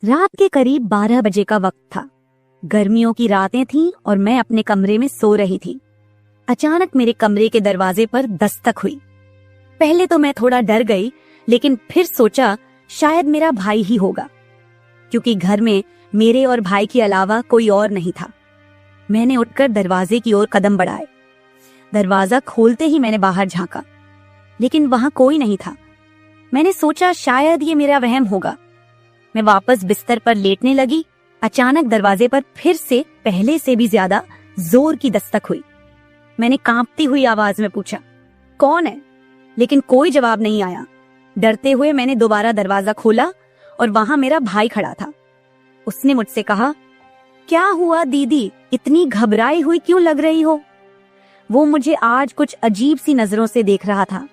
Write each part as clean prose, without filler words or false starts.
रात के करीब 12 बजे का वक्त था। गर्मियों की रातें थीं और मैं अपने कमरे में सो रही थी। अचानक मेरे कमरे के दरवाजे पर दस्तक हुई। पहले तो मैं थोड़ा डर गई, लेकिन फिर सोचा शायद मेरा भाई ही होगा, क्योंकि घर में मेरे और भाई के अलावा कोई और नहीं था। मैंने उठकर दरवाजे की ओर कदम बढ़ाए। दरवाजा खोलते ही मैंने बाहर झांका, लेकिन वहां कोई नहीं था। मैंने सोचा शायद ये मेरा वहम होगा। मैं वापस बिस्तर पर लेटने लगी। अचानक दरवाजे पर फिर से पहले से भी ज्यादा जोर की दस्तक हुई। मैंने कांपती हुई आवाज में पूछा, कौन है? लेकिन कोई जवाब नहीं आया। डरते हुए मैंने दोबारा दरवाजा खोला और वहां मेरा भाई खड़ा था। उसने मुझसे कहा, क्या हुआ दीदी, इतनी घबराई हुई क्यों लग रही हो? वो मुझे आज कुछ अजीब सी नजरों से देख रहा था।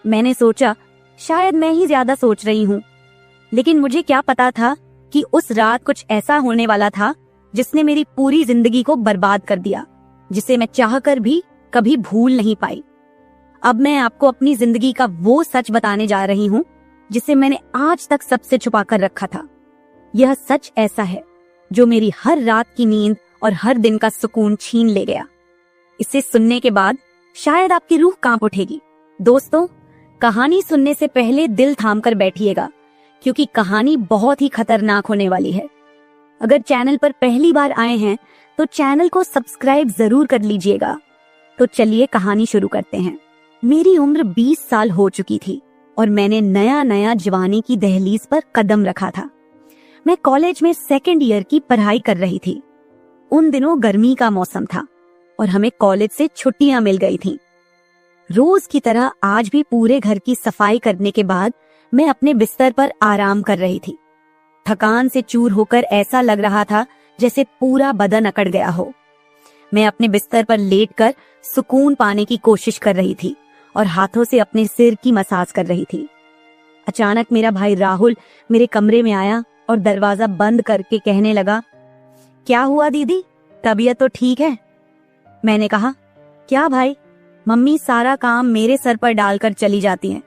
मैंने सोचा शायद मैं ही ज्यादा सोच रही हूँ, लेकिन मुझे क्या पता था कि उस रात कुछ ऐसा होने वाला था जिसने मेरी पूरी जिंदगी को बर्बाद कर दिया, जिसे मैं चाहकर भी कभी भूल नहीं पाई। अब मैं आपको अपनी जिंदगी का वो सच बताने जा रही हूँ जिसे मैंने आज तक सबसे छुपा कर रखा था। यह सच ऐसा है जो मेरी हर रात की नींद और हर दिन का सुकून छीन ले गया। इसे सुनने के बाद शायद आपकी रूह कांप उठेगी। दोस्तों, कहानी सुनने से पहले दिल थाम कर बैठिएगा, क्योंकि कहानी बहुत ही खतरनाक होने वाली है। अगर चैनल पर पहली बार आए हैं तो चैनल को सब्सक्राइब जरूर कर लीजिएगा। तो चलिए कहानी शुरू करते हैं। मेरी उम्र 20 साल हो चुकी थी और मैंने नया नया जवानी की दहलीज पर कदम रखा था। मैं कॉलेज में सेकेंड ईयर की पढ़ाई कर रही थी। उन दिनों गर्मी का मौसम था और हमें कॉलेज से छुट्टियां मिल गई थीं। रोज की तरह आज भी पूरे घर की सफाई करने के बाद मैं अपने बिस्तर पर आराम कर रही थी। थकान से चूर होकर ऐसा लग रहा था जैसे पूरा बदन अकड़ गया हो। मैं अपने बिस्तर पर लेटकर सुकून पाने की कोशिश कर रही थी और हाथों से अपने सिर की मसाज कर रही थी। अचानक मेरा भाई राहुल मेरे कमरे में आया और दरवाजा बंद करके कहने लगा, क्या हुआ दीदी, तबीयत तो ठीक है? मैंने कहा, क्या भाई, मम्मी सारा काम मेरे सर पर डालकर चली जाती हैं।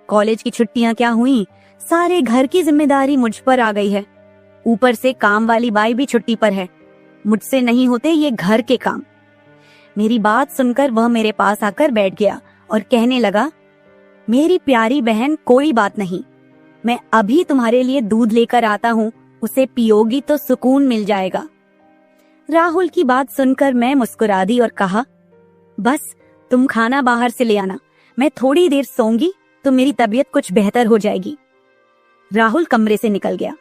कॉलेज की छुट्टियां क्या हुई, सारे घर की जिम्मेदारी मुझ पर आ गई है। ऊपर से काम वाली बाई भी छुट्टी पर है। मुझसे नहीं होते ये घर के काम। मेरी बात सुनकर वह मेरे पास आकर बैठ गया और कहने लगा, मेरी प्यारी बहन, कोई बात नहीं, मैं अभी तुम्हारे लिए दूध लेकर आता हूँ, उसे पियोगी तो सुकून मिल जाएगा। राहुल की बात सुनकर मैं मुस्कुरा दी और कहा, बस तुम खाना बाहर से ले आना, मैं थोड़ी देर सोऊंगी तो मेरी तबीयत कुछ बेहतर हो जाएगी। राहुल कमरे से निकल गया।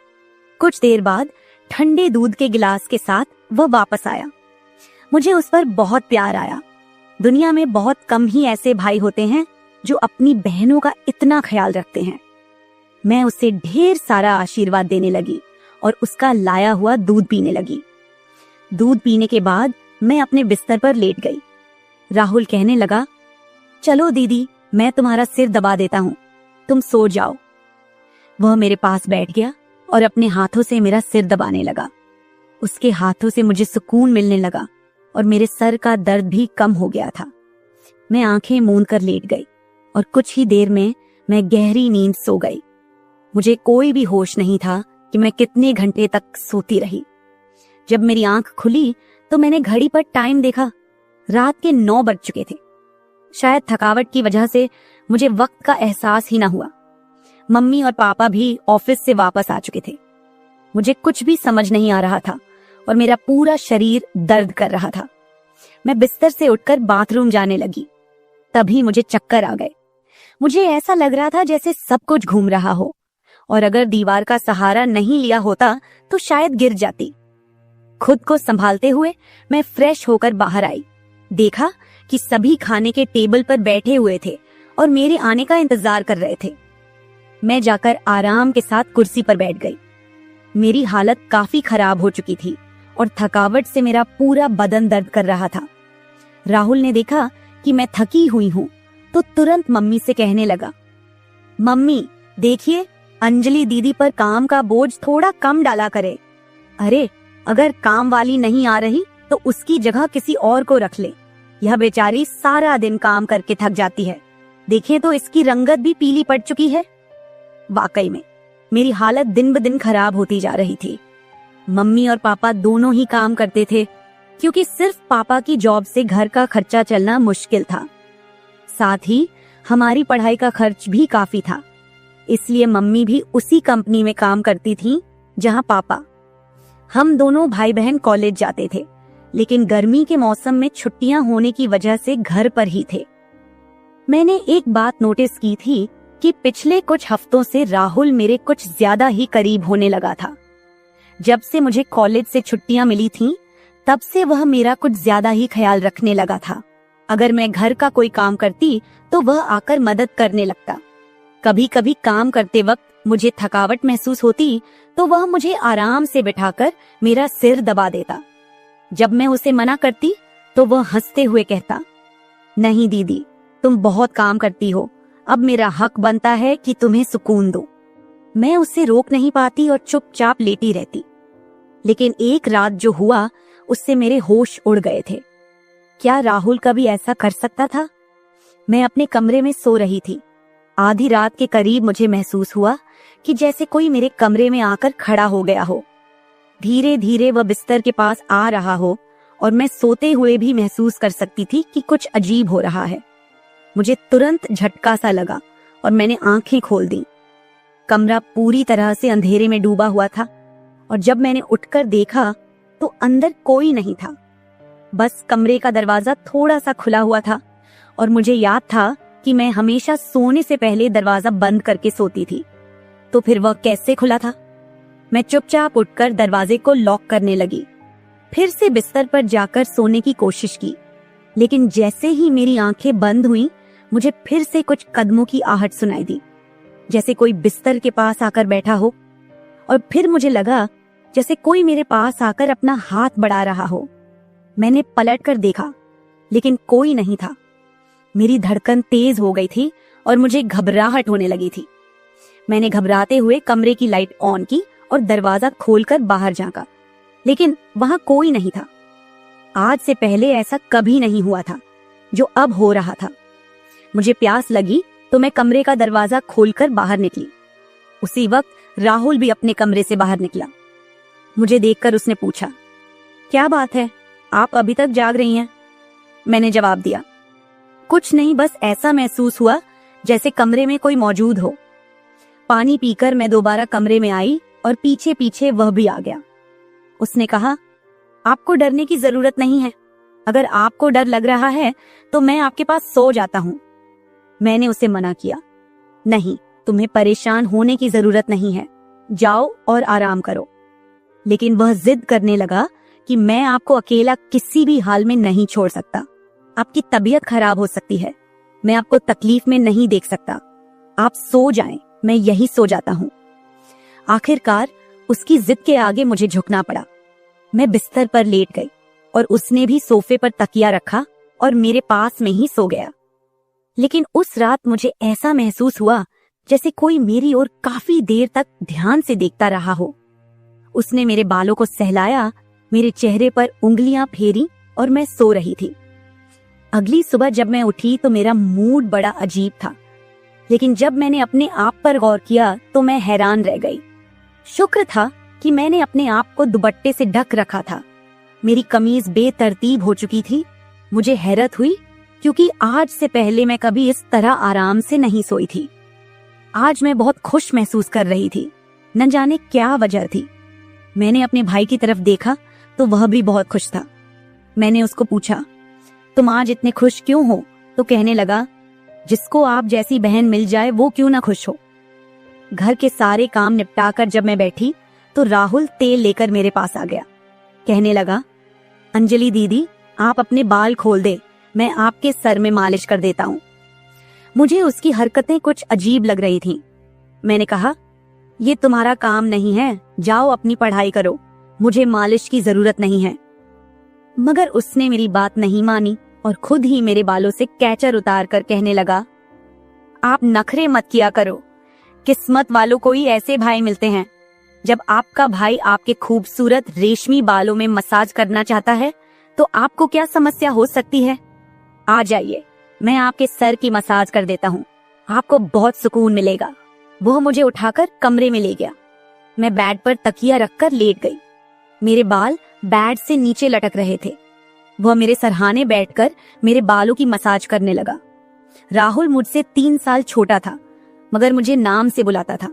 कुछ देर बाद ठंडे दूध के गिलास के साथ वह वापस आया। मुझे उस पर बहुत प्यार आया। दुनिया में बहुत कम ही ऐसे भाई होते हैं जो अपनी बहनों का इतना ख्याल रखते हैं। मैं उसे ढेर सारा आशीर्वाद देने लगी और उसका लाया हुआ दूध पीने लगी। दूध पीने के बाद मैं अपने बिस्तर पर लेट गई। राहुल कहने लगा, चलो दीदी, मैं तुम्हारा सिर दबा देता हूँ, तुम सो जाओ। वह मेरे पास बैठ गया और अपने हाथों से मेरा सिर दबाने लगा। उसके हाथों से मुझे सुकून मिलने लगा और मेरे सर का दर्द भी कम हो गया था। मैं आंखें मूंद कर लेट गई और कुछ ही देर में मैं गहरी नींद सो गई। मुझे कोई भी होश नहीं था कि मैं कितने घंटे तक सोती रही। जब मेरी आंख खुली तो मैंने घड़ी पर टाइम देखा। रात के 9 बज चुके थे। शायद थकावट की वजह से मुझे वक्त का एहसास ही ना हुआ। मम्मी और पापा भी ऑफिस से वापस आ चुके थे। मुझे कुछ भी समझ नहीं आ रहा था और मेरा पूरा शरीर दर्द कर रहा था। मैं बिस्तर से उठकर बाथरूम जाने लगी। तभी मुझे चक्कर आ गए। मुझे ऐसा लग रहा था जैसे सब कुछ घूम रहा हो और अगर दीवार का सहारा नहीं लिया होता तो शायद गिर जाती। खुद को संभालते हुए मैं फ्रेश होकर बाहर आई। देखा कि सभी खाने के टेबल पर बैठे हुए थे और मेरे आने का इंतजार कर रहे थे। मैं जाकर आराम के साथ कुर्सी पर बैठ गई। मेरी हालत काफी खराब हो चुकी थी और थकावट से मेरा पूरा बदन दर्द कर रहा था। राहुल ने देखा कि मैं थकी हुई हूँ तो तुरंत मम्मी से कहने लगा, मम्मी देखिए, अंजलि दीदी पर काम का बोझ थोड़ा कम डाला करे। अरे, अगर काम वाली नहीं आ रही तो उसकी जगह किसी और को रख ले। यह बेचारी सारा दिन काम करके थक जाती है। देखिए तो इसकी रंगत भी पीली पड़ चुकी है। वाकई में मेरी हालत दिन ब दिन खराब होती जा रही थी। मम्मी और पापा दोनों ही काम करते थे, क्योंकि सिर्फ पापा की जॉब से घर का खर्चा चलना मुश्किल था। साथ ही हमारी पढ़ाई का खर्च भी काफी था, इसलिए मम्मी भी उसी कंपनी में काम करती थी जहां पापा। हम दोनों भाई बहन कॉलेज जाते थे, लेकिन गर्मी के मौसम में छुट्टियां होने की वजह से घर पर ही थे। मैंने एक बात नोटिस की थी कि पिछले कुछ हफ्तों से राहुल मेरे कुछ ज्यादा ही करीब होने लगा था। जब से मुझे कॉलेज से छुट्टियां मिली थीं, तब से वह मेरा कुछ ज्यादा ही ख्याल रखने लगा था। अगर मैं घर का कोई काम करती तो वह आकर मदद करने लगता। कभी कभी काम करते वक्त मुझे थकावट महसूस होती तो वह मुझे आराम से बिठाकर मेरा सिर दबा देता। जब मैं उसे मना करती तो वह हंसते हुए कहता, नहीं दीदी, तुम बहुत काम करती हो, अब मेरा हक बनता है कि तुम्हें सुकून दो। मैं उसे रोक नहीं पाती और चुपचाप लेटी रहती। लेकिन एक रात जो हुआ, उससे मेरे होश उड़ गए थे। क्या राहुल कभी ऐसा कर सकता था? मैं अपने कमरे में सो रही थी। आधी रात के करीब मुझे महसूस हुआ कि जैसे कोई मेरे कमरे में आकर खड़ा हो गया हो। धीरे धीरे वह बिस्तर के पास आ रहा हो और मैं सोते हुए भी महसूस कर सकती थी कि कुछ अजीब हो रहा है। मुझे तुरंत झटका सा लगा और मैंने आंखें खोल दी। कमरा पूरी तरह से अंधेरे में डूबा हुआ था और जब मैंने उठकर देखा तो अंदर कोई नहीं था। बस कमरे का दरवाजा थोड़ा सा खुला हुआ था और मुझे याद था कि मैं हमेशा सोने से पहले दरवाजा बंद करके सोती थी। तो फिर वह कैसे खुला था? मैं चुपचाप उठकर दरवाजे को लॉक करने लगी। फिर से बिस्तर पर जाकर सोने की कोशिश की, लेकिन जैसे ही मेरी आंखें बंद हुईं, मुझे फिर से कुछ कदमों की आहट सुनाई दी, जैसे कोई बिस्तर के पास आकर बैठा हो। और फिर मुझे लगा जैसे कोई मेरे पास आकर अपना हाथ बढ़ा रहा हो। मैंने पलटकर देखा, लेकिन कोई नहीं था। मेरी धड़कन तेज हो गई थी और मुझे घबराहट होने लगी थी। मैंने घबराते हुए कमरे की लाइट ऑन की और दरवाजा खोलकर बाहर झांका, लेकिन वहां कोई नहीं था। आज से पहले ऐसा कभी नहीं हुआ था जो अब हो रहा था। मुझे प्यास लगी तो मैं कमरे का दरवाजा खोलकर बाहर निकली। उसी वक्त राहुल भी अपने कमरे से बाहर निकला। मुझे देखकर उसने पूछा, क्या बात है, आप अभी तक जाग रही हैं? मैंने जवाब दिया, कुछ नहीं, बस ऐसा महसूस हुआ जैसे कमरे में कोई मौजूद हो। पानी पीकर मैं दोबारा कमरे में आई और पीछे पीछे वह भी आ गया। उसने कहा, आपको डरने की जरूरत नहीं है। अगर आपको डर लग रहा है तो मैं आपके पास सो जाता हूँ। मैंने उसे मना किया, नहीं, तुम्हें परेशान होने की जरूरत नहीं है, जाओ और आराम करो। लेकिन वह जिद करने लगा कि मैं आपको अकेला किसी भी हाल में नहीं छोड़ सकता। आपकी तबीयत खराब हो सकती है, मैं आपको तकलीफ में नहीं देख सकता। आप सो जाएं, मैं यही सो जाता हूँ। आखिरकार उसकी जिद के आगे मुझे झुकना पड़ा। मैं बिस्तर पर लेट गई और उसने भी सोफे पर तकिया रखा और मेरे पास में ही सो गया। लेकिन उस रात मुझे ऐसा महसूस हुआ जैसे कोई मेरी ओर काफी देर तक ध्यान से देखता रहा हो। उसने मेरे बालों को सहलाया, मेरे चेहरे पर उंगलियां फेरी और मैं सो रही थी। अगली सुबह जब मैं उठी तो मेरा मूड बड़ा अजीब था, लेकिन जब मैंने अपने आप पर गौर किया तो मैं हैरान रह गई। शुक्र था कि मैंने अपने आप को दुपट्टे से ढक रखा था। मेरी कमीज बेतरतीब हो चुकी थी। मुझे हैरत हुई क्योंकि आज से पहले मैं कभी इस तरह आराम से नहीं सोई थी। आज मैं बहुत खुश महसूस कर रही थी, न जाने क्या वजह थी। मैंने अपने भाई की तरफ देखा तो वह भी बहुत खुश था। मैंने उसको पूछा, तुम आज इतने खुश क्यों हो? तो कहने लगा, जिसको आप जैसी बहन मिल जाए वो क्यों ना खुश हो। घर के सारे काम निपटाकर जब मैं बैठी तो राहुल तेल लेकर मेरे पास आ गया। कहने लगा, अंजलि दीदी, आप अपने बाल खोल दे, मैं आपके सर में मालिश कर देता हूँ। मुझे उसकी हरकतें कुछ अजीब लग रही थीं। मैंने कहा, ये तुम्हारा काम नहीं है, जाओ अपनी पढ़ाई करो, मुझे मालिश की जरूरत नहीं है। मगर उसने मेरी बात नहीं मानी और खुद ही मेरे बालों से कैचर उतार कर कहने लगा, आप नखरे मत किया करो, किस्मत वालों को ही ऐसे भाई मिलते हैं। जब आपका भाई आपके खूबसूरत रेशमी बालों में मसाज करना चाहता है तो आपको क्या समस्या हो सकती है? आ जाइए, मैं आपके सर की मसाज कर देता हूँ, आपको बहुत सुकून मिलेगा। वह मुझे उठाकर कमरे में ले गया। मैं बेड पर तकिया रखकर लेट गई। मेरे बाल बेड से नीचे लटक रहे थे। वह मेरे सरहाने बैठकर मेरे बालों की मसाज करने लगा। राहुल मुझसे 3 साल छोटा था, मगर मुझे नाम से बुलाता था।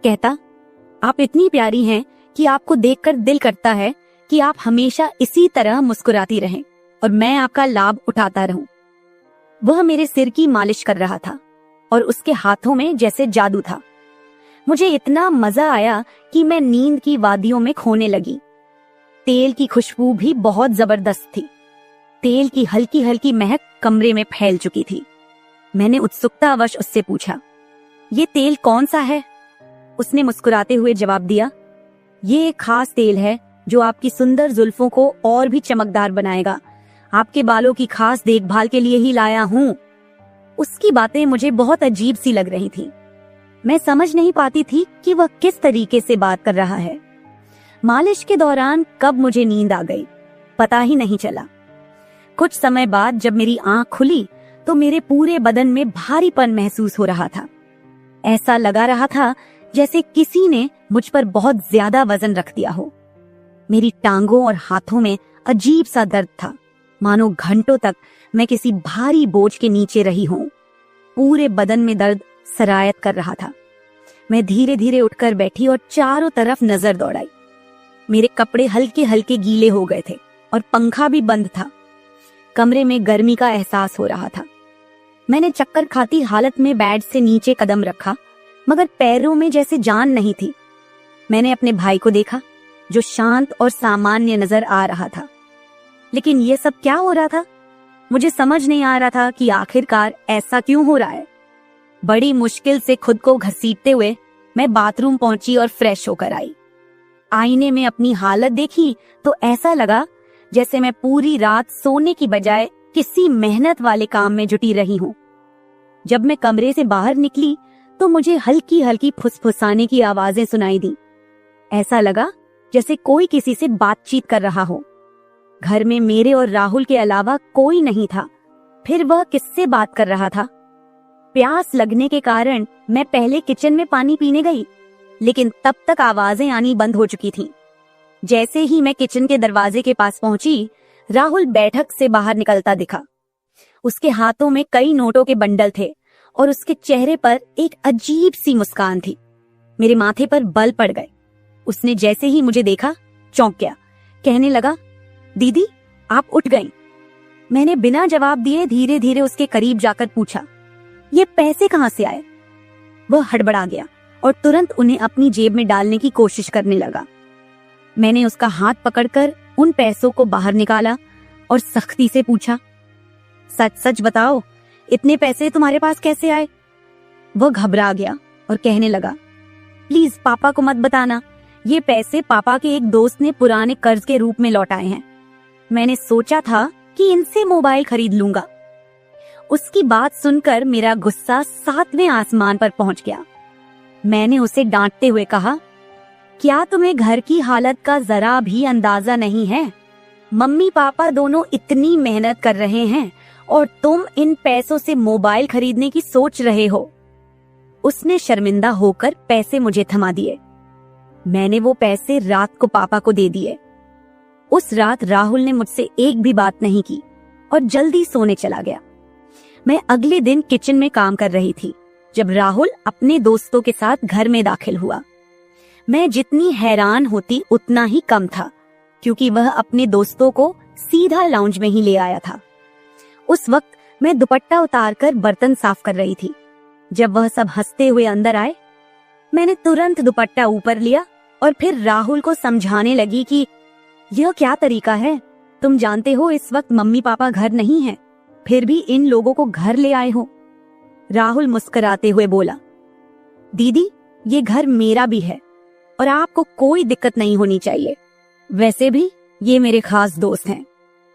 कहता, आप इतनी प्यारी हैं कि आपको देखकर दिल करता है कि आप हमेशा इसी तरह मुस्कुराती रहें और मैं आपका लाभ उठाता रहूं। वह मेरे सिर की मालिश कर रहा था और उसके हाथों में जैसे जादू था। मुझे इतना मजा आया कि मैं नींद की वादियों में खोने लगी। तेल की खुशबू भी बहुत जबरदस्त थी। तेल की हल्की हल्की महक कमरे में फैल चुकी थी। मैंने उत्सुकतावश उससे पूछा, ये तेल कौन सा है? उसने मुस्कुराते हुए जवाब दिया, ये एक खास तेल है जो आपकी सुंदर जुल्फों को और भी चमकदार बनाएगा। आपके बालों की खास देखभाल के लिए ही लाया हूँ। उसकी बातें मुझे बहुत अजीब सी लग रही थी। मैं समझ नहीं पाती थी कि वह किस तरीके से बात कर रहा है। मालिश के दौरान कब मुझे नींद आ गई, पता ही नहीं चला। कुछ समय बाद जब मेरी आंख खुली तो मेरे पूरे बदन में भारीपन महसूस हो रहा था। ऐसा लगा रहा था जैसे किसी ने मुझ पर बहुत ज्यादा वजन रख दिया हो। मेरी टांगों और हाथों में अजीब सा दर्द था, मानो घंटों तक मैं किसी भारी बोझ के नीचे रही हूं। पूरे बदन में दर्द सरायत कर रहा था। मैं धीरे धीरे उठकर बैठी और चारों तरफ नजर दौड़ाई। मेरे कपड़े हल्के हल्के गीले हो गए थे और पंखा भी बंद था। कमरे में गर्मी का एहसास हो रहा था। मैंने चक्कर खाती हालत में बेड से नीचे कदम रखा, मगर पैरों में जैसे जान नहीं थी। मैंने अपने भाई को देखा जो शांत और सामान्य नजर आ रहा था। लेकिन यह सब क्या हो रहा था? मुझे समझ नहीं आ रहा था कि आखिरकार ऐसा क्यों हो रहा है। बड़ी मुश्किल से खुद को घसीटते हुए मैं बाथरूम पहुंची और फ्रेश होकर आई। आईने में अपनी हालत देखी तो ऐसा लगा जैसे मैं पूरी रात सोने की बजाय किसी मेहनत वाले काम में जुटी रही हूं। जब मैं कमरे से बाहर निकली तो मुझे हल्की हल्की फुसफुसाने की आवाजें सुनाई दी। ऐसा लगा जैसे कोई किसी से बातचीत कर रहा हो। घर में मेरे और राहुल के अलावा कोई नहीं था। फिर वह किससे बात कर रहा था? प्यास लगने के कारण मैं पहले किचन में पानी पीने गई, लेकिन तब तक आवाजें आनी बंद हो चुकी थीं। जैसे ही मैं किचन के दरवाजे के पास पहुंची, राहुल बैठक से बाहर निकलता दिखा। उसके हाथों में कई नोटों के बंडल थे और उसके चेहरे पर एक अजीब सी मुस्कान थी। मेरे माथे पर बल पड़ गए। उसने जैसे ही मुझे देखा चौंक गया। कहने लगा, दीदी आप उठ गईं। मैंने बिना जवाब दिए धीरे धीरे उसके करीब जाकर पूछा, ये पैसे कहां से आए? वह हड़बड़ा गया और तुरंत उन्हें अपनी जेब में डालने की कोशिश करने लगा। मैंने उसका हाथ पकड़कर उन पैसों को बाहर निकाला और सख्ती से पूछा, सच सच बताओ, इतने पैसे तुम्हारे पास कैसे आए? वह घबरा गया और कहने लगा, प्लीज पापा को मत बताना। ये पैसे पापा के एक दोस्त ने पुराने कर्ज के रूप में लौटाए हैं। मैंने सोचा था कि इनसे मोबाइल खरीद लूंगा। उसकी बात सुनकर मेरा गुस्सा 7वें आसमान पर पहुंच गया। मैंने उसे डांटते हुए कहा, क्या तुम्हें घर की हालत का जरा भी अंदाजा नहीं है? मम्मी पापा दोनों इतनी मेहनत कर रहे हैं और तुम इन पैसों से मोबाइल खरीदने की सोच रहे हो। उसने शर्मिंदा होकर पैसे मुझे थमा दिए। मैंने वो पैसे रात को पापा को दे दिए। उस रात राहुल ने मुझसे एक भी बात नहीं की और जल्दी सोने चला गया। मैं अगले दिन किचन में काम कर रही थी जब राहुल अपने दोस्तों के साथ घर में दाखिल हुआ। मैं जितनी हैरान होती उतना ही कम था, क्योंकि वह अपने दोस्तों को सीधा लाउंज में ही ले आया था। उस वक्त मैं दुपट्टा उतारकर बर्तन साफ कर रही थी। जब वह सब हंसते हुए अंदर आए, मैंने तुरंत दुपट्टा ऊपर लिया और फिर राहुल को समझाने लगी कि यह क्या तरीका है? तुम जानते हो इस वक्त मम्मी पापा घर नहीं हैं, फिर भी इन लोगों को घर ले आए हो। राहुल मुस्कुराते हुए बोला, दीदी ये घर मेरा भी है और आपको कोई दिक्कत नहीं होनी चाहिए। वैसे भी ये मेरे खास दोस्त हैं,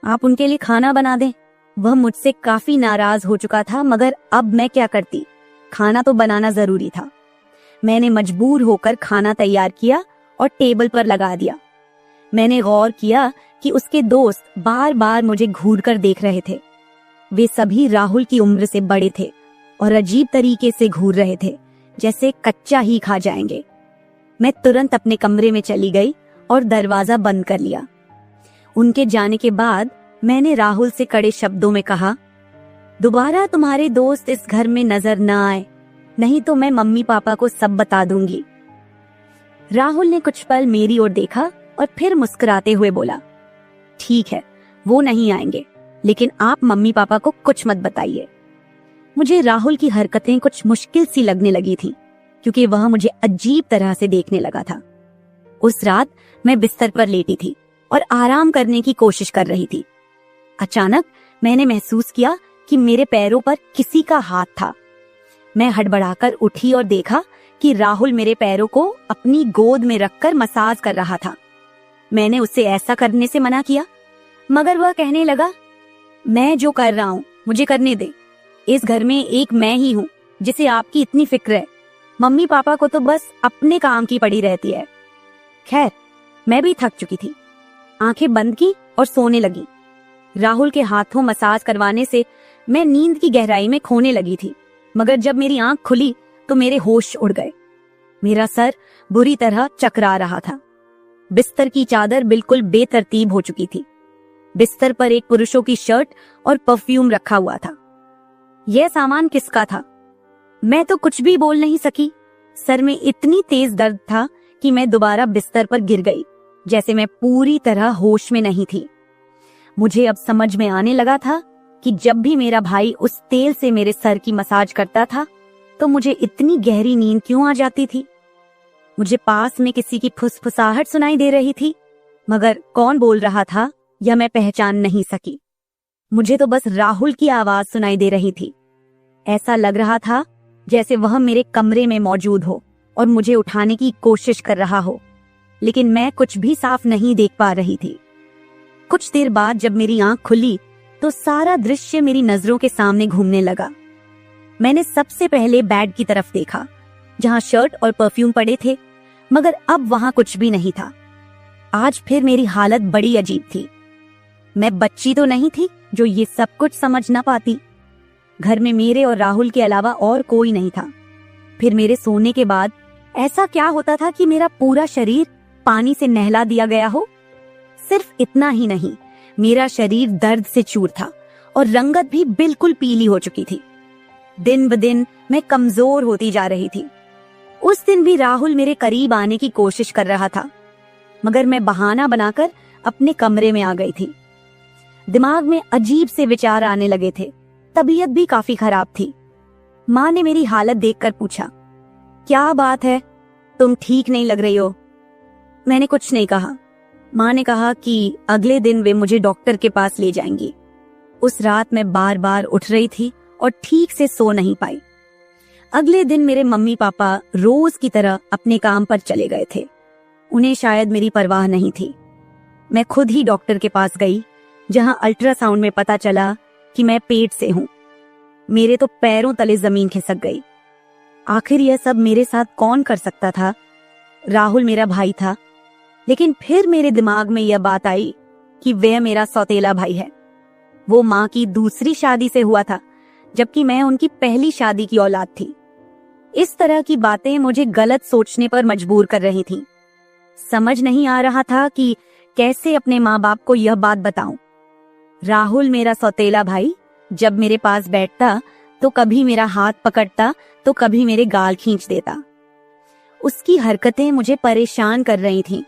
आप उनके लिए खाना बना दें। वह मुझसे काफी नाराज हो चुका था, मगर अब मैं क्या करती? खाना तो बनाना जरूरी था। मैंने मजबूर होकर खाना तैयार किया और टेबल पर लगा दिया। मैंने गौर किया कि उसके दोस्त बार बार मुझे घूर कर देख रहे थे। वे सभी राहुल की उम्र से बड़े थे और अजीब तरीके से घूर रहे थे, जैसे कच्चा ही खा जाएंगे। मैं तुरंत अपने कमरे में चली गई और दरवाजा बंद कर लिया। उनके जाने के बाद मैंने राहुल से कड़े शब्दों में कहा, दोबारा तुम्हारे दोस्त इस घर में नजर न आए, नहीं तो मैं मम्मी पापा को सब बता दूंगी। राहुल ने कुछ पल मेरी ओर देखा और फिर मुस्कुराते हुए बोला, ठीक है, वो नहीं आएंगे, लेकिन आप मम्मी पापा को कुछ मत बताइए। मुझे राहुल की हरकतें कुछ मुश्किल सी लगने लगी थी, क्योंकि वह मुझे अजीब तरह से देखने लगा था। उस रात मैं बिस्तर पर लेटी थी और आराम करने की कोशिश कर रही थी। अचानक मैंने महसूस किया कि मेरे पैरों पर किसी का हाथ था। मैं हड़बड़ाकर उठी और देखा कि राहुल मेरे पैरों को अपनी गोद में रखकर मसाज कर रहा था। मैंने उसे ऐसा करने से मना किया, मगर वह कहने लगा, मैं जो कर रहा हूँ मुझे करने दे। इस घर में एक मैं ही हूँ जिसे आपकी इतनी फिक्र है। मम्मी पापा को तो बस अपने काम की पड़ी रहती है। खैर, मैं भी थक चुकी थी। आंखें बंद की और सोने लगी। राहुल के हाथों मसाज करवाने से मैं नींद की गहराई में खोने लगी थी, मगर जब मेरी आंख खुली तो मेरे होश उड़ गए। मेरा सर बुरी तरह चकरा रहा था। बिस्तर की चादर बिल्कुल बेतरतीब हो चुकी थी। बिस्तर पर एक पुरुषों की शर्ट और परफ्यूम रखा हुआ था। यह सामान किसका था? मैं तो कुछ भी बोल नहीं सकी। सर में इतनी तेज दर्द था कि मैं दोबारा बिस्तर पर गिर गई, जैसे मैं पूरी तरह होश में नहीं थी। मुझे अब समझ में आने लगा था कि जब भी मेरा भाई उस तेल से मेरे सर की मसाज करता था तो मुझे इतनी गहरी नींद क्यों आ जाती थी। मुझे पास में किसी की फुसफुसाहट सुनाई दे रही थी, मगर कौन बोल रहा था यह मैं पहचान नहीं सकी। मुझे तो बस राहुल की आवाज सुनाई दे रही थी। ऐसा लग रहा था जैसे वह मेरे कमरे में मौजूद हो और मुझे उठाने की कोशिश कर रहा हो, लेकिन मैं कुछ भी साफ नहीं देख पा रही थी। कुछ देर बाद जब मेरी आंख खुली तो सारा दृश्य मेरी नजरों के सामने घूमने लगा। मैंने सबसे पहले बेड की तरफ देखा, जहां शर्ट और परफ्यूम पड़े थे, मगर अब वहां कुछ भी नहीं था। आज फिर मेरी हालत बड़ी अजीब थी। मैं बच्ची तो नहीं थी जो ये सब कुछ समझ ना पाती। घर में मेरे और राहुल के अलावा और कोई नहीं था। फिर मेरे सोने के बाद ऐसा क्या होता था कि मेरा पूरा शरीर पानी से नहला दिया गया हो? सिर्फ इतना ही नहीं, मेरा शरीर दर्द से चूर था और रंगत भी बिल्कुल पीली हो चुकी थी। दिन ब दिन मैं कमजोर होती जा रही थी। उस दिन भी राहुल मेरे करीब आने की कोशिश कर रहा था, मगर मैं बहाना बनाकर अपने कमरे में आ गई थी। दिमाग में अजीब से विचार आने लगे थे। तबीयत भी काफी खराब थी। माँ ने मेरी हालत देखकर पूछा, क्या बात है, तुम ठीक नहीं लग रही हो? मैंने कुछ नहीं कहा। माँ ने कहा कि अगले दिन वे मुझे डॉक्टर के पास ले जाएंगी। उस रात मैं बार बार उठ रही थी और ठीक से सो नहीं पाई। अगले दिन मेरे मम्मी पापा रोज की तरह अपने काम पर चले गए थे। उन्हें शायद मेरी परवाह नहीं थी। मैं खुद ही डॉक्टर के पास गई, जहां अल्ट्रासाउंड में पता चला कि मैं पेट से हूं। मेरे तो पैरों तले जमीन खिसक गई। आखिर यह सब मेरे साथ कौन कर सकता था? राहुल मेरा भाई था, लेकिन फिर मेरे दिमाग में यह बात आई कि वह मेरा सौतेला भाई है। वो माँ की दूसरी शादी से हुआ था, जबकि मैं उनकी पहली शादी की औलाद थी। इस तरह की बातें मुझे गलत सोचने पर मजबूर कर रही थीं। समझ नहीं आ रहा था कि कैसे अपने माँ बाप को यह बात बताऊं। राहुल मेरा सौतेला भाई जब मेरे पास बैठता तो कभी मेरा हाथ पकड़ता तो कभी मेरे गाल खींच देता। उसकी हरकतें मुझे परेशान कर रही थीं,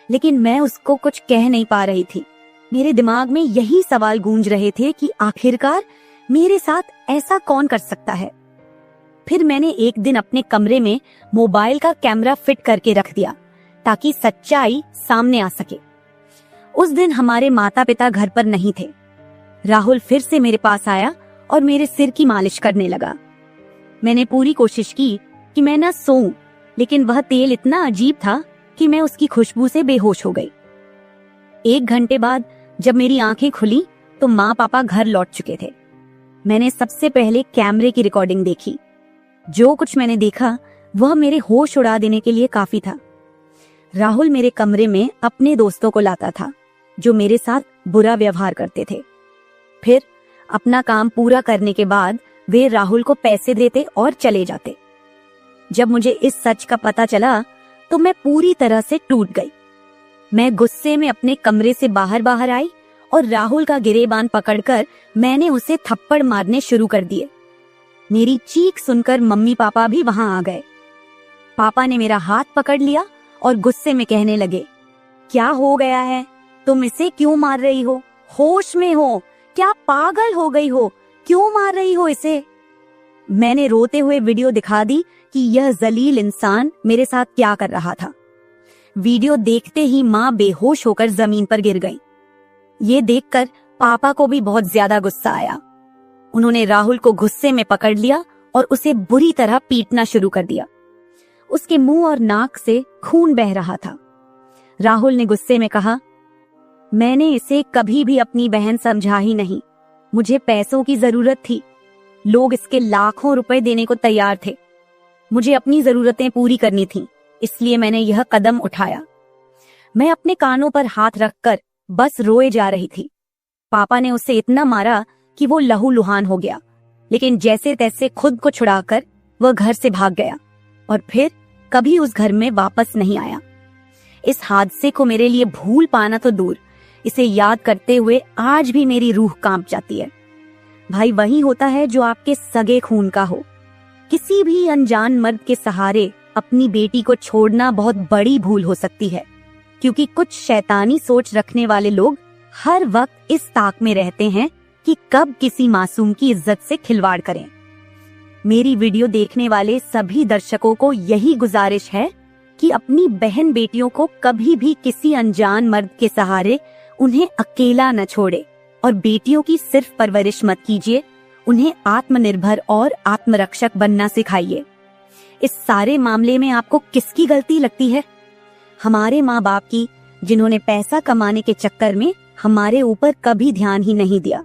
लेकिन मैं उसको कुछ कह नहीं पा रही थी। मेरे दिमाग में यही सवाल गूंज रहे थे कि आखिरकार मेरे साथ ऐसा कौन कर सकता है। फिर मैंने एक दिन अपने कमरे में मोबाइल का कैमरा फिट करके रख दिया ताकि सच्चाई सामने आ सके। उस दिन हमारे माता पिता घर पर नहीं थे। राहुल फिर से मेरे पास आया और मेरे सिर की मालिश करने लगा। मैंने पूरी कोशिश की कि मैं न सोऊं, लेकिन वह तेल इतना अजीब था कि मैं उसकी खुशबू से बेहोश हो गई। 1 घंटे बाद जब मेरी आंखें खुली तो माँ पापा घर लौट चुके थे। मैंने सबसे पहले कैमरे की रिकॉर्डिंग देखी। जो कुछ मैंने देखा वह मेरे होश उड़ा देने के लिए काफी था। राहुल मेरे कमरे में अपने दोस्तों को लाता था जो मेरे साथ बुरा व्यवहार करते थे। फिर अपना काम पूरा करने के बाद वे राहुल को पैसे देते और चले जाते। जब मुझे इस सच का पता चला तो मैं पूरी तरह से टूट गई। मैं गुस्से में अपने कमरे से बाहर आई और राहुल का गिरेबान पकड़कर मैंने उसे थप्पड़ मारने शुरू कर दिए। मेरी चीख सुनकर मम्मी पापा भी वहां आ गए। पापा ने मेरा हाथ पकड़ लिया और गुस्से में कहने लगे, क्या हो गया है? तुम इसे क्यों मार रही हो? होश में हो? क्या पागल हो गई हो? क्यों मार रही हो इसे? मैंने रोते हुए वीडियो दिखा दी कि यह जलील इंसान मेरे साथ क्या कर रहा था। वीडियो देखते ही माँ बेहोश होकर जमीन पर गिर गई। ये देखकर पापा को भी बहुत ज्यादा गुस्सा आया। उन्होंने राहुल को गुस्से में पकड़ लिया और उसे बुरी तरह पीटना शुरू कर दिया। उसके मुंह और नाक से खून बह रहा था। राहुल ने गुस्से में कहा, मैंने इसे कभी भी अपनी बहन समझा ही नहीं। मुझे पैसों की जरूरत थी। लोग इसके लाखों रुपए देने को तैयार थे। मुझे अपनी जरूरतें पूरी करनी थी, इसलिए मैंने यह कदम उठाया। मैं अपने कानों पर हाथ रखकर बस रोए जा रही थी। पापा ने उसे इतना मारा कि वो लहूलुहान हो गया, लेकिन जैसे तैसे खुद को छुड़ाकर वह घर से भाग गया और फिर कभी उस घर में वापस नहीं आया। इस हादसे को मेरे लिए भूल पाना तो दूर, इसे याद करते हुए आज भी मेरी रूह कांप जाती है। भाई वही होता है जो आपके सगे खून का हो। किसी भी अनजान मर्द के सहारे अपनी बेटी को छोड़ना बहुत बड़ी भूल हो सकती है, क्योंकि कुछ शैतानी सोच रखने वाले लोग हर वक्त इस ताक में रहते हैं कि कब किसी मासूम की इज्जत से खिलवाड़ करें। मेरी वीडियो देखने वाले सभी दर्शकों को यही गुजारिश है कि अपनी बहन बेटियों को कभी भी किसी अनजान मर्द के सहारे उन्हें अकेला न छोड़े और बेटियों की सिर्फ परवरिश मत कीजिए, उन्हें आत्मनिर्भर और आत्मरक्षक बनना सिखाइए। इस सारे मामले में आपको किसकी गलती लगती है? हमारे माँ बाप की, जिन्होंने पैसा कमाने के चक्कर में हमारे ऊपर कभी ध्यान ही नहीं दिया,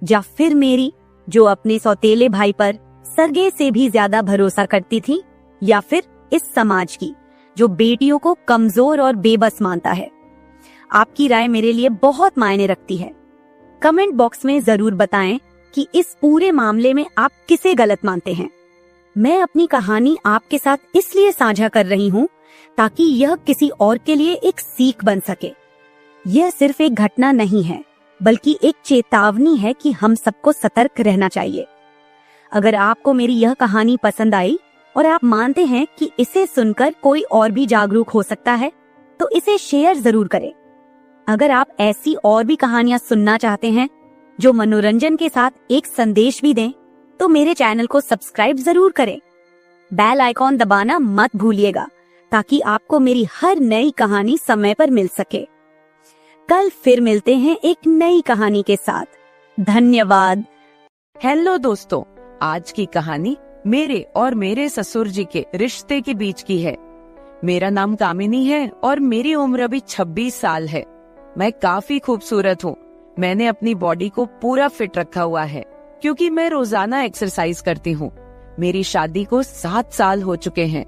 या फिर मेरी, जो अपने सौतेले भाई पर सरगे से भी ज्यादा भरोसा करती थी, या फिर इस समाज की, जो बेटियों को कमजोर और बेबस मानता है। आपकी राय मेरे लिए बहुत मायने रखती है। कमेंट बॉक्स में जरूर बताएं कि इस पूरे मामले में आप किसे गलत मानते हैं। मैं अपनी कहानी आपके साथ इसलिए साझा कर रही हूँ ताकि यह किसी और के लिए एक सीख बन सके। यह सिर्फ एक घटना नहीं है, बल्कि एक चेतावनी है कि हम सबको सतर्क रहना चाहिए। अगर आपको मेरी यह कहानी पसंद आई और आप मानते हैं कि इसे सुनकर कोई और भी जागरूक हो सकता है, तो इसे शेयर जरूर करें। अगर आप ऐसी और भी कहानियां सुनना चाहते हैं जो मनोरंजन के साथ एक संदेश भी दें, तो मेरे चैनल को सब्सक्राइब जरूर करें। बेल आइकॉन दबाना मत भूलिएगा ताकि आपको मेरी हर नई कहानी समय पर मिल सके। कल फिर मिलते हैं एक नई कहानी के साथ। धन्यवाद। हेलो दोस्तों, आज की कहानी मेरे और मेरे ससुर जी के रिश्ते के बीच की है। मेरा नाम कामिनी है और मेरी उम्र अभी 26 साल है। मैं काफी खूबसूरत हूँ। मैंने अपनी बॉडी को पूरा फिट रखा हुआ है क्योंकि मैं रोजाना एक्सरसाइज करती हूँ। मेरी शादी को 7 साल हो चुके हैं।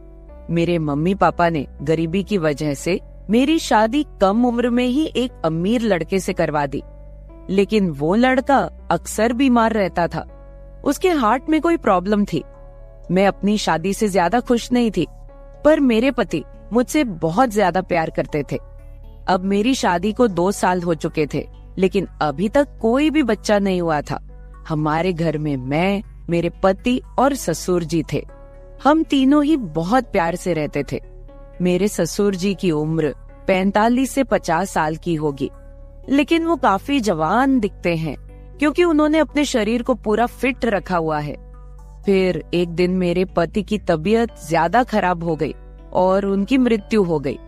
मेरे मम्मी पापा ने गरीबी की वजह से मेरी शादी कम उम्र में ही एक अमीर लड़के से करवा दी, लेकिन वो लड़का अक्सर बीमार रहता था। उसके हार्ट में कोई प्रॉब्लम थी। मैं अपनी शादी से ज्यादा खुश नहीं थी, पर मेरे पति मुझसे बहुत ज्यादा प्यार करते थे। अब मेरी शादी को 2 साल हो चुके थे, लेकिन अभी तक कोई भी बच्चा नहीं हुआ था। हमारे घर में मैं, मेरे पति और ससुर जी थे। हम तीनों ही बहुत प्यार से रहते थे। मेरे ससुर जी की उम्र 45 से 50 साल की होगी, लेकिन वो काफी जवान दिखते हैं क्योंकि उन्होंने अपने शरीर को पूरा फिट रखा हुआ है। फिर एक दिन मेरे पति की तबीयत ज्यादा खराब हो गई और उनकी मृत्यु हो गई।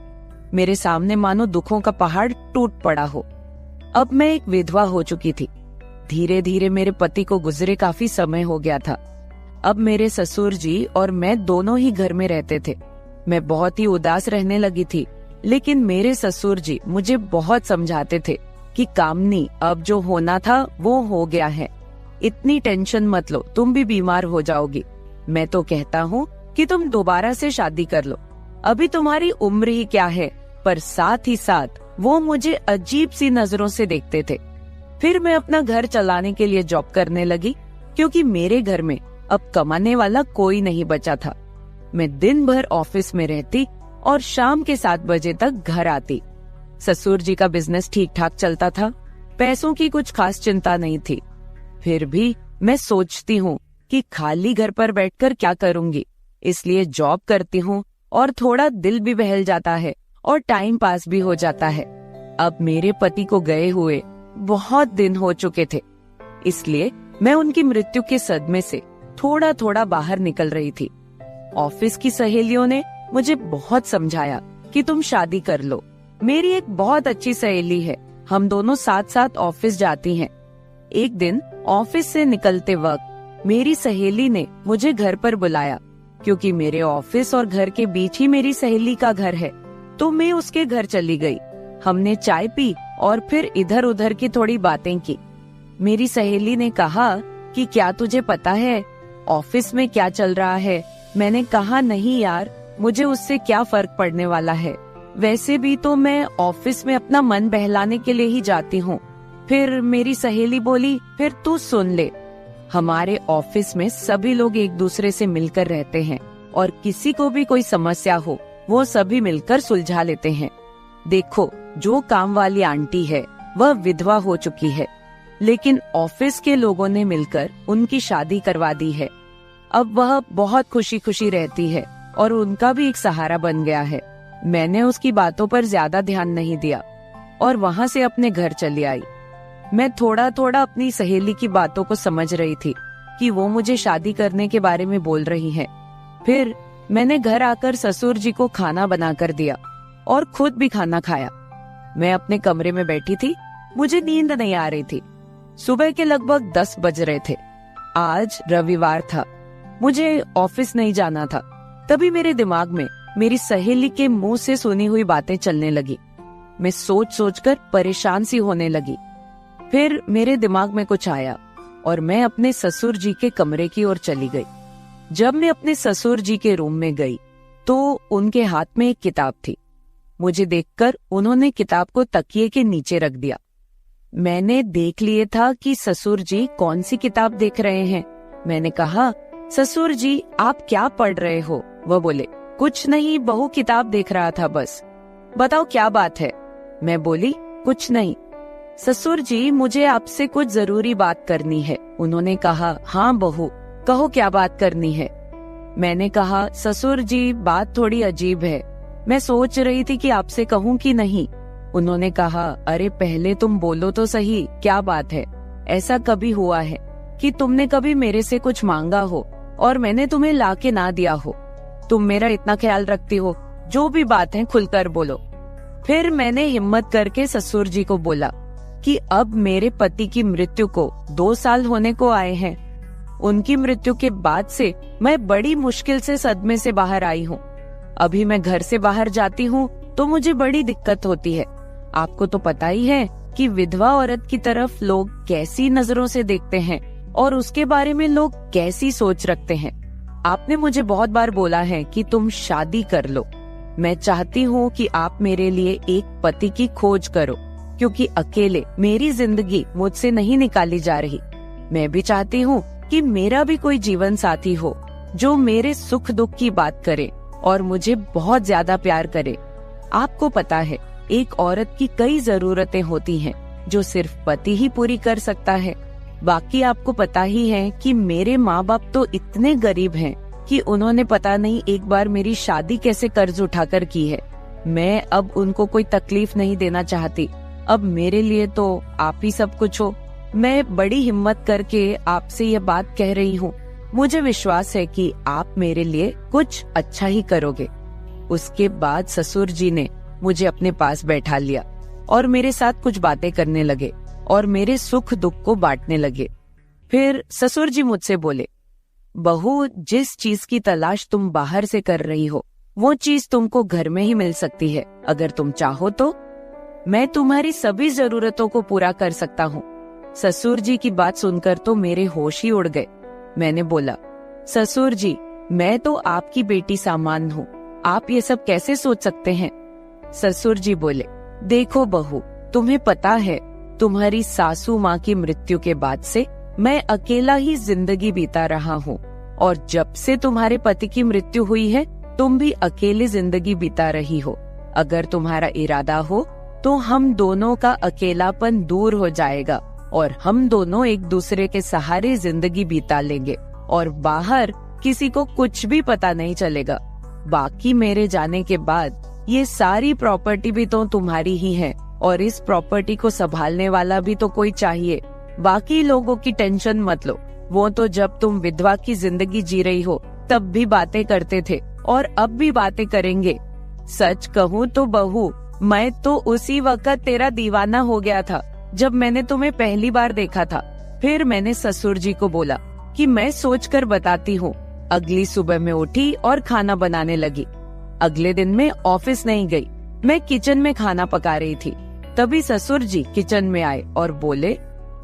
मेरे सामने मानो दुखों का पहाड़ टूट पड़ा हो। अब मैं एक विधवा हो चुकी थी। धीरे धीरे मेरे पति को गुजरे काफी समय हो गया था। अब मेरे ससुर जी और मैं दोनों ही घर में रहते थे। मैं बहुत ही उदास रहने लगी थी, लेकिन मेरे ससुर जी मुझे बहुत समझाते थे कि कामनी, अब जो होना था वो हो गया है, इतनी टेंशन मत लो, तुम भी बीमार हो जाओगी। मैं तो कहता हूँ कि तुम दोबारा से शादी कर लो, अभी तुम्हारी उम्र ही क्या है। पर साथ ही साथ वो मुझे अजीब सी नजरों से देखते थे। फिर मैं अपना घर चलाने के लिए जॉब करने लगी क्योंकि मेरे घर में अब कमाने वाला कोई नहीं बचा था। मैं दिन भर ऑफिस में रहती और शाम के 7 बजे तक घर आती। ससुर जी का बिजनेस ठीक ठाक चलता था, पैसों की कुछ खास चिंता नहीं थी। फिर भी मैं सोचती हूँ कि खाली घर पर बैठकर क्या करूंगी, इसलिए जॉब करती हूँ और थोड़ा दिल भी बहल जाता है और टाइम पास भी हो जाता है। अब मेरे पति को गए हुए बहुत दिन हो चुके थे, इसलिए मैं उनकी मृत्यु के सदमे से थोड़ा थोड़ा बाहर निकल रही थी। ऑफिस की सहेलियों ने मुझे बहुत समझाया कि तुम शादी कर लो। मेरी एक बहुत अच्छी सहेली है, हम दोनों साथ साथ ऑफिस जाती हैं। एक दिन ऑफिस से निकलते वक्त मेरी सहेली ने मुझे घर पर बुलाया, क्योंकि मेरे ऑफिस और घर के बीच ही मेरी सहेली का घर है। तो मैं उसके घर चली गई। हमने चाय पी और फिर इधर उधर की थोड़ी बातें की। मेरी सहेली ने कहा कि क्या तुझे पता है ऑफिस में क्या चल रहा है? मैंने कहा नहीं यार, मुझे उससे क्या फर्क पड़ने वाला है, वैसे भी तो मैं ऑफिस में अपना मन बहलाने के लिए ही जाती हूँ। फिर मेरी सहेली बोली, फिर तू सुन ले, हमारे ऑफिस में सभी लोग एक दूसरे से मिलकर रहते हैं और किसी को भी कोई समस्या हो वो सभी मिलकर सुलझा लेते हैं। देखो, जो काम वाली आंटी है वह विधवा हो चुकी है, लेकिन ऑफिस के लोगों ने मिलकर उनकी शादी करवा दी है। अब वह बहुत खुशी खुशी रहती है और उनका भी एक सहारा बन गया है। मैंने उसकी बातों पर ज्यादा ध्यान नहीं दिया और वहाँ से अपने घर चली आई। मैं थोड़ा थोड़ा अपनी सहेली की बातों को समझ रही थी कि वो मुझे शादी करने के बारे में बोल रही है। फिर मैंने घर आकर ससुर जी को खाना बनाकर दिया और खुद भी खाना खाया। मैं अपने कमरे में बैठी थी, मुझे नींद नहीं आ रही थी। सुबह के लगभग 10 बज रहे थे। आज रविवार था, मुझे ऑफिस नहीं जाना था। तभी मेरे दिमाग में मेरी सहेली के मुंह से सुनी हुई बातें चलने लगी। मैं सोच सोचकर परेशान सी होने लगी। फिर मेरे दिमाग में कुछ आया और मैं अपने ससुर जी के कमरे की ओर चली गई। जब मैं अपने ससुर जी के रूम में गई तो उनके हाथ में एक किताब थी। मुझे देखकर उन्होंने किताब को तकिए के नीचे रख दिया। मैंने देख लिए था कि ससुर जी कौन सी किताब देख रहे हैं। मैंने कहा, ससुर जी आप क्या पढ़ रहे हो? वह बोले, कुछ नहीं बहू, किताब देख रहा था बस। बताओ क्या बात है? मैं बोली, कुछ नहीं ससुर जी, मुझे आपसे कुछ जरूरी बात करनी है। उन्होंने कहा, हाँ बहू कहो, क्या बात करनी है? मैंने कहा, ससुर जी बात थोड़ी अजीब है, मैं सोच रही थी कि आपसे कहूँ कि नहीं। उन्होंने कहा, अरे पहले तुम बोलो तो सही, क्या बात है? ऐसा कभी हुआ है कि तुमने कभी मेरे से कुछ मांगा हो और मैंने तुम्हें लाके ना दिया हो? तुम मेरा इतना ख्याल रखती हो, जो भी बात है खुलकर बोलो। फिर मैंने हिम्मत करके ससुर जी को बोला कि अब मेरे पति की मृत्यु को 2 साल होने को आए हैं। उनकी मृत्यु के बाद से मैं बड़ी मुश्किल से सदमे से बाहर आई हूँ। अभी मैं घर से बाहर जाती हूँ तो मुझे बड़ी दिक्कत होती है। आपको तो पता ही है कि विधवा औरत की तरफ लोग कैसी नजरों से देखते हैं और उसके बारे में लोग कैसी सोच रखते हैं। आपने मुझे बहुत बार बोला है कि तुम शादी कर लो। मैं चाहती हूँ कि आप मेरे लिए एक पति की खोज करो, क्योंकि अकेले मेरी जिंदगी मुझसे नहीं निकाली जा रही। मैं भी चाहती हूँ कि मेरा भी कोई जीवन साथी हो जो मेरे सुख दुख की बात करे और मुझे बहुत ज्यादा प्यार करे। आपको पता है, एक औरत की कई जरूरतें होती हैं जो सिर्फ पति ही पूरी कर सकता है। बाकी आपको पता ही है कि मेरे माँ बाप तो इतने गरीब हैं कि उन्होंने पता नहीं एक बार मेरी शादी कैसे कर्ज उठाकर की है। मैं अब उनको कोई तकलीफ नहीं देना चाहती। अब मेरे लिए तो आप ही सब कुछ हो। मैं बड़ी हिम्मत करके आपसे ये बात कह रही हूँ। मुझे विश्वास है कि आप मेरे लिए कुछ अच्छा ही करोगे। उसके बाद ससुर जी ने मुझे अपने पास बैठा लिया और मेरे साथ कुछ बातें करने लगे और मेरे सुख दुख को बांटने लगे। फिर ससुर जी मुझसे बोले, बहू, जिस चीज की तलाश तुम बाहर से कर रही हो वो चीज तुमको घर में ही मिल सकती है। अगर तुम चाहो तो मैं तुम्हारी सभी जरूरतों को पूरा कर सकता हूँ। ससुर जी की बात सुनकर तो मेरे होश ही उड़ गए। मैंने बोला, ससुर जी, मैं तो आपकी बेटी सामान हूँ, आप ये सब कैसे सोच सकते हैं? ससुर जी बोले, देखो बहू, तुम्हें पता है तुम्हारी सासू माँ की मृत्यु के बाद से मैं अकेला ही जिंदगी बीता रहा हूँ। और जब से तुम्हारे पति की मृत्यु हुई है तुम भी अकेले जिंदगी बिता रही हो। अगर तुम्हारा इरादा हो तो हम दोनों का अकेलापन दूर हो जाएगा और हम दोनों एक दूसरे के सहारे जिंदगी बिता लेंगे और बाहर किसी को कुछ भी पता नहीं चलेगा। बाकी मेरे जाने के बाद ये सारी प्रॉपर्टी भी तो तुम्हारी ही है और इस प्रॉपर्टी को संभालने वाला भी तो कोई चाहिए। बाकी लोगों की टेंशन मत लो, वो तो जब तुम विधवा की जिंदगी जी रही हो तब भी बातें करते थे और अब भी बातें करेंगे। सच कहूँ तो बहू, मैं तो उसी वक्त तेरा दीवाना हो गया था जब मैंने तुम्हें पहली बार देखा था। फिर मैंने ससुर जी को बोला कि मैं सोचकर बताती हूँ। अगली सुबह मैं उठी और खाना बनाने लगी। अगले दिन मैं ऑफिस नहीं गई, मैं किचन में खाना पका रही थी। तभी ससुर जी किचन में आए और बोले,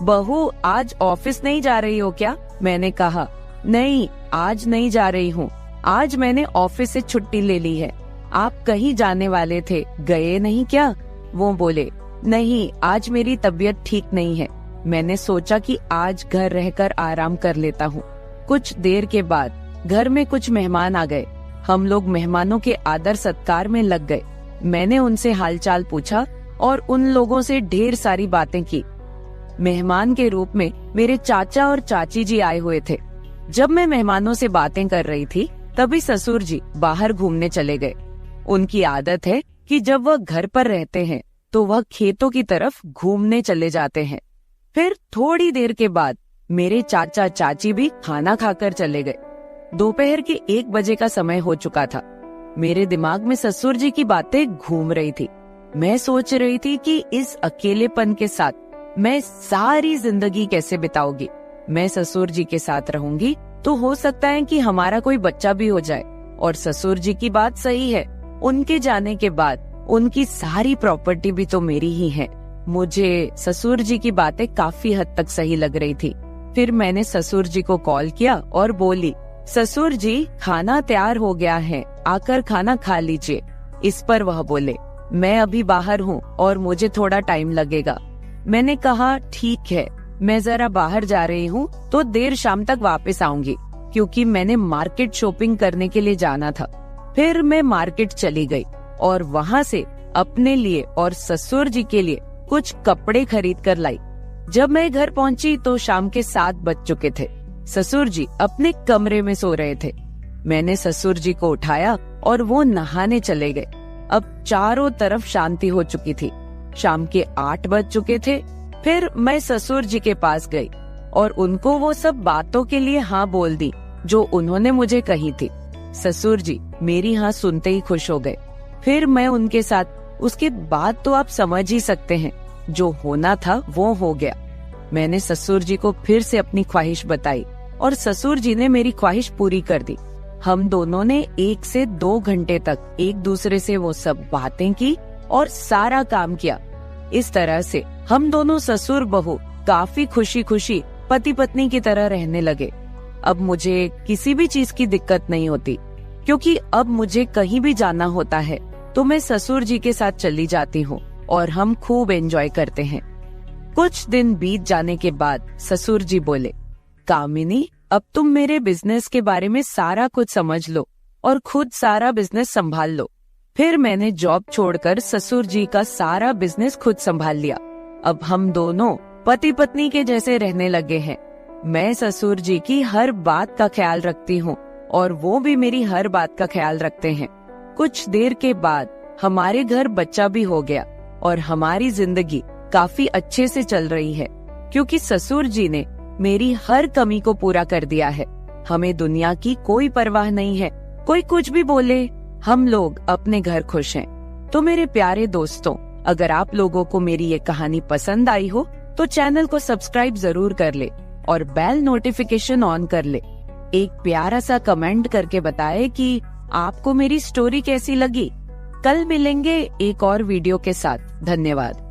बहू आज ऑफिस नहीं जा रही हो क्या? मैंने कहा, नहीं आज नहीं जा रही हूँ, आज मैंने ऑफिस से छुट्टी ले ली है। आप कहीं जाने वाले थे, गए नहीं क्या? वो बोले, नहीं आज मेरी तबीयत ठीक नहीं है, मैंने सोचा कि आज घर रहकर आराम कर लेता हूँ। कुछ देर के बाद घर में कुछ मेहमान आ गए। हम लोग मेहमानों के आदर सत्कार में लग गए। मैंने उनसे हालचाल पूछा और उन लोगों से ढेर सारी बातें की। मेहमान के रूप में मेरे चाचा और चाची जी आए हुए थे। जब मैं मेहमानों से बातें कर रही थी तभी ससुर जी बाहर घूमने चले गए। उनकी आदत है कि जब वह घर पर रहते हैं तो वह खेतों की तरफ घूमने चले जाते हैं। फिर थोड़ी देर के बाद मेरे चाचा चाची भी खाना खाकर चले गए। दोपहर के 1 बजे का समय हो चुका था। मेरे दिमाग में ससुर जी की बातें घूम रही थी। मैं सोच रही थी कि इस अकेलेपन के साथ मैं सारी जिंदगी कैसे बिताऊंगी। मैं ससुर जी के साथ रहूंगी तो हो सकता है कि हमारा कोई बच्चा भी हो जाए। और ससुर जी की बात सही है, उनके जाने के बाद उनकी सारी प्रॉपर्टी भी तो मेरी ही है। मुझे ससुर जी की बातें काफी हद तक सही लग रही थी। फिर मैंने ससुर जी को कॉल किया और बोली, ससुर जी खाना तैयार हो गया है, आकर खाना खा लीजिए। इस पर वह बोले, मैं अभी बाहर हूँ और मुझे थोड़ा टाइम लगेगा। मैंने कहा ठीक है, मैं जरा बाहर जा रही हूँ तो देर शाम तक वापस आऊंगी, क्योंकि मैंने मार्केट शॉपिंग करने के लिए जाना था। फिर मैं मार्केट चली गई और वहाँ से अपने लिए और ससुर जी के लिए कुछ कपड़े खरीद कर लाई। जब मैं घर पहुँची तो शाम के 7 बज चुके थे। ससुर जी अपने कमरे में सो रहे थे। मैंने ससुर जी को उठाया और वो नहाने चले गए। अब चारों तरफ शांति हो चुकी थी। शाम के 8 बज चुके थे। फिर मैं ससुर जी के पास गई और उनको वो सब बातों के लिए हाँ बोल दी जो उन्होंने मुझे कही थी। ससुर जी मेरी हाँ सुनते ही खुश हो गए। फिर मैं उनके साथ, उसके बाद तो आप समझ ही सकते हैं, जो होना था वो हो गया। मैंने ससुर जी को फिर से अपनी ख्वाहिश बताई और ससुर जी ने मेरी ख्वाहिश पूरी कर दी। हम दोनों ने 1 से 2 घंटे तक एक दूसरे से वो सब बातें की और सारा काम किया। इस तरह से हम दोनों ससुर बहू काफी खुशी खुशी पति पत्नी की तरह रहने लगे। अब मुझे किसी भी चीज की दिक्कत नहीं होती, क्योंकि अब मुझे कहीं भी जाना होता है तो मैं ससुर जी के साथ चली जाती हूँ और हम खूब एंजॉय करते हैं। कुछ दिन बीत जाने के बाद ससुर जी बोले, कामिनी अब तुम मेरे बिजनेस के बारे में सारा कुछ समझ लो और खुद सारा बिजनेस संभाल लो। फिर मैंने जॉब छोड़कर ससुर जी का सारा बिजनेस खुद संभाल लिया। अब हम दोनों पति पत्नी के जैसे रहने लगे हैं। मैं ससुर जी की हर बात का ख्याल रखती हूँ और वो भी मेरी हर बात का ख्याल रखते हैं। कुछ देर के बाद हमारे घर बच्चा भी हो गया और हमारी जिंदगी काफी अच्छे से चल रही है, क्योंकि ससुर जी ने मेरी हर कमी को पूरा कर दिया है। हमें दुनिया की कोई परवाह नहीं है, कोई कुछ भी बोले, हम लोग अपने घर खुश हैं। तो मेरे प्यारे दोस्तों, अगर आप लोगों को मेरी ये कहानी पसंद आई हो तो चैनल को सब्सक्राइब जरूर कर ले और बेल नोटिफिकेशन ऑन कर ले। एक प्यारा सा कमेंट करके बताएं कि आपको मेरी स्टोरी कैसी लगी। कल मिलेंगे एक और वीडियो के साथ। धन्यवाद।